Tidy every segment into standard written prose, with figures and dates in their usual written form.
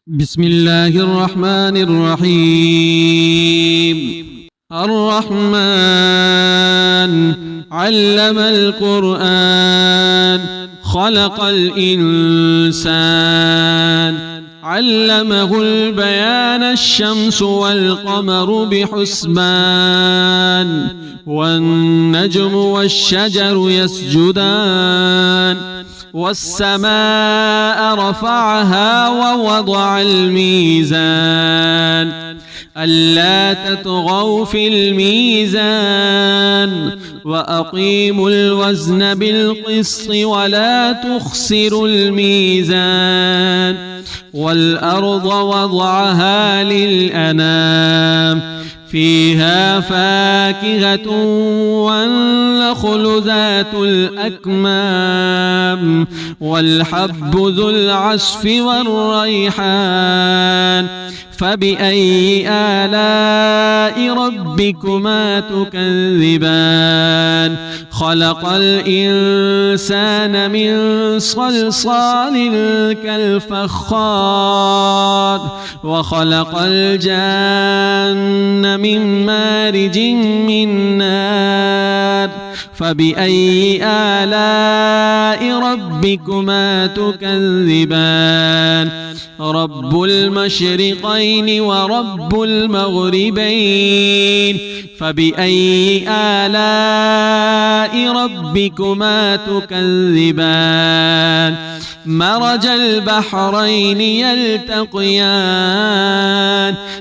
بسم الله الرحمن الرحيم. الرحمن علم القرآن خلق الإنسان علمه البيان الشمس والقمر بحسبان والنجم والشجر يسجدان والسماء رفعها ووضع الميزان ألا تطغوا في الميزان وأقيموا الوزن بالقسط ولا تخسروا الميزان والأرض وضعها للأنام فيها فاكهة والنخل ذات الأكمام والحب ذو العصف والريحان فبأي آلاء ربكما تكذبان خلق الإنسان من صلصال كالفخار وخلق الجان من مارج من نار فبأي آلاء ربكما تكذبان رب المشرقين ورب المغربين فبأي آلاء ربكما تكذبان مرج البحرين يلتقيان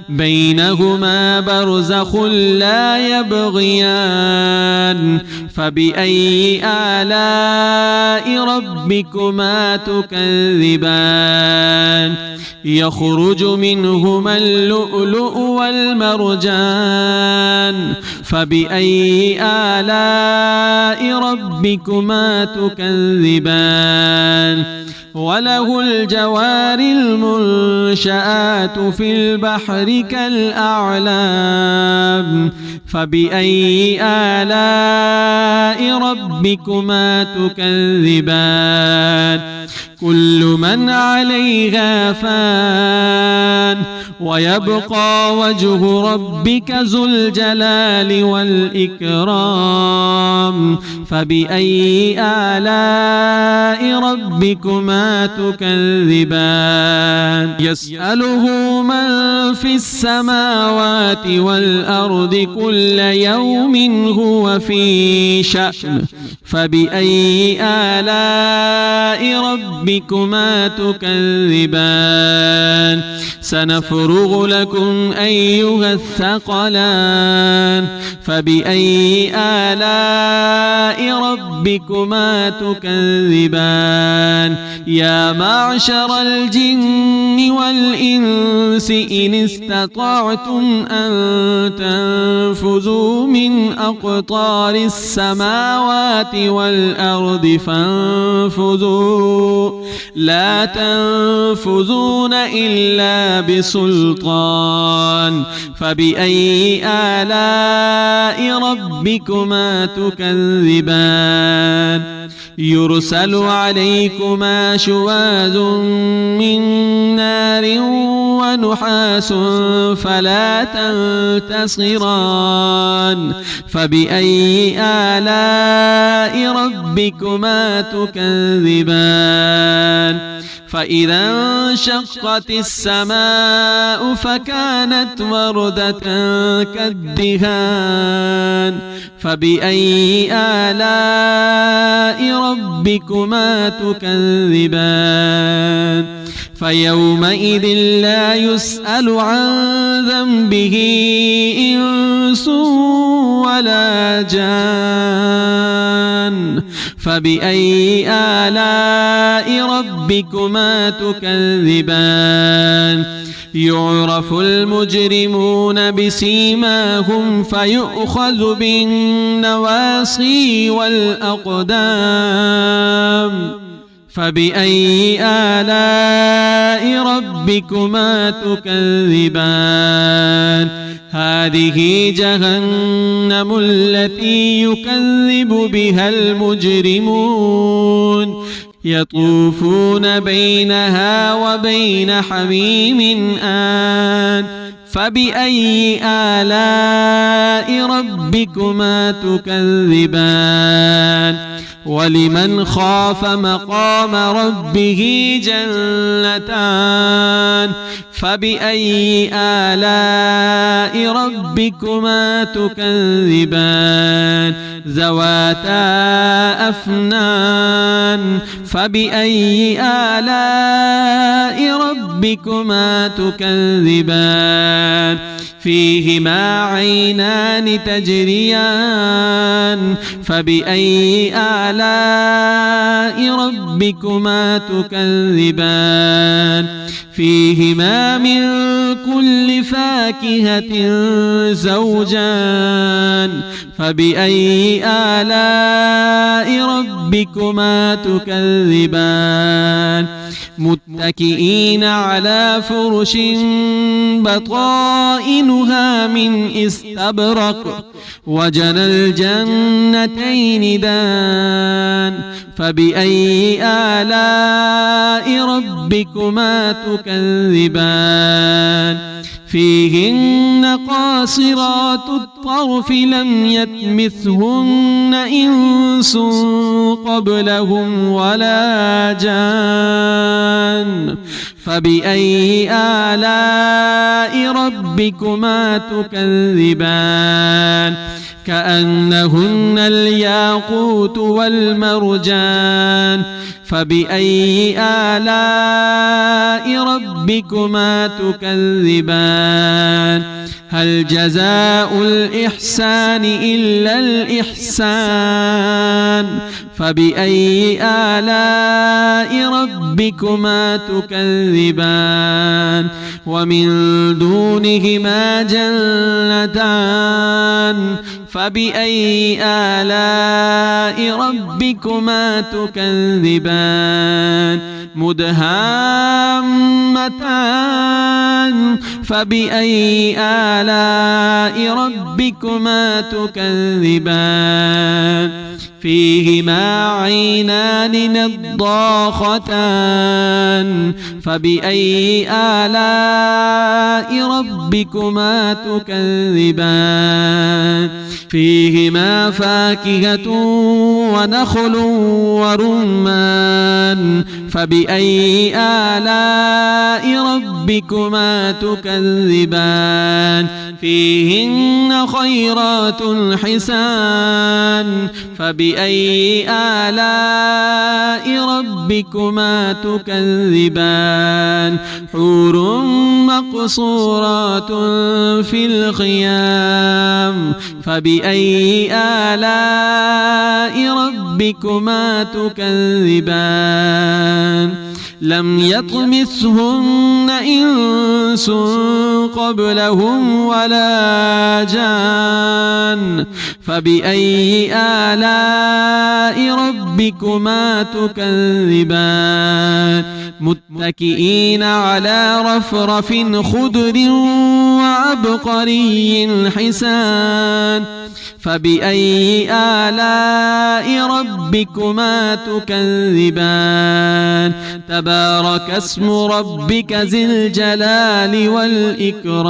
بينهما برزخ لا يبغيان فبأي آلاء ربكما تكذبان يخرج منهما اللؤلؤ والمرجان فبأي آلاء ربكما تكذبان وله الجوار المنشآت في البحر كالأعلام فبأي آلاء ربكما تكذبان كل من عليها فان ويبقى وجه ربك ذو الجلال والإكرام فبأي آلاء ربكما تكذبان يسأله من في السماوات والأرض كل يوم هو في شأن فبأي آلاء ربكما تكذبان سنفرغ لكم أيها الثقلان فبأي آلاء ربكما تكذبان يا معشر الجن والإنس إن استطعتم أن تنفذوا من أقطار السماوات والأرض فانفذوا لا تنفذون إلا بسلطان فبأي آلاء ربكما تكذبان يرسل عليكما شواذ من نار ونحاس فلا تنتصران فبأي آلاء ربكما تكذبان فإذا انشقت السماء فكانت وردة كالدهان فبأي آلاء ربكما تكذبان فيومئذ لا يسأل عن ذنبه إنس ولا جان فبأي آلاء ربكما تكذبان يعرف المجرمون بسيماهم فيؤخذ بالنواصي والأقدام فبأي آلاء ربكما تكذبان هذه جهنم التي يكذب بها المجرمون يطوفون بينها وبين حميم آن فبأي آلاء ربكما تكذبان ولمن خاف مقام ربه جنتان فبأي آلاء ربكما تكذبان ذواتا أفنان فبأي آلاء ربكما تكذبان فيهما عينان تجريان فبأي آلاء ربكما تكذبان فيهما من كل فاكهة زوجان فبأي آلاء ربكما تكذبان متكئين على فرش بطائنها من استبرق وجنى الجنتين دان فبأي آلاء ربكما تكذبان فيهن قاصرات الطرف لم يطمثهن إنس قبلهم ولا جان فبأي آلاء ربكما تكذبان كأنهن الياقوت والمرجان فبأي آلاء ربكما تكذبان هل جزاء الإحسان إلا الإحسان فبأي آلاء ربكما تكذبان ومن دونهما جنتان فبأي آلاء ربكما تكذبان مدهامتان فبأي آلاء ربكما تكذبان فيهما عينان نضاختان فبأي آلاء ربكما تكذبان فيهما فاكهة ونخل ورمان فبأي آلاء ربكما تكذبان فيهن خيرات حسان فبأي آلاء ربكما تكذبان حور مقصورات في الخيام فبأي آلاء ربكما تكذبان لم يطمثهن إنس قبلهم ولا جان فبأي آلاء ربكما تكذبان متكئين على رفرف خضر وعبقري حسان فبأي آلاء ربكما تكذبان تبارك اسم ربك ذي الجلال والإكرام.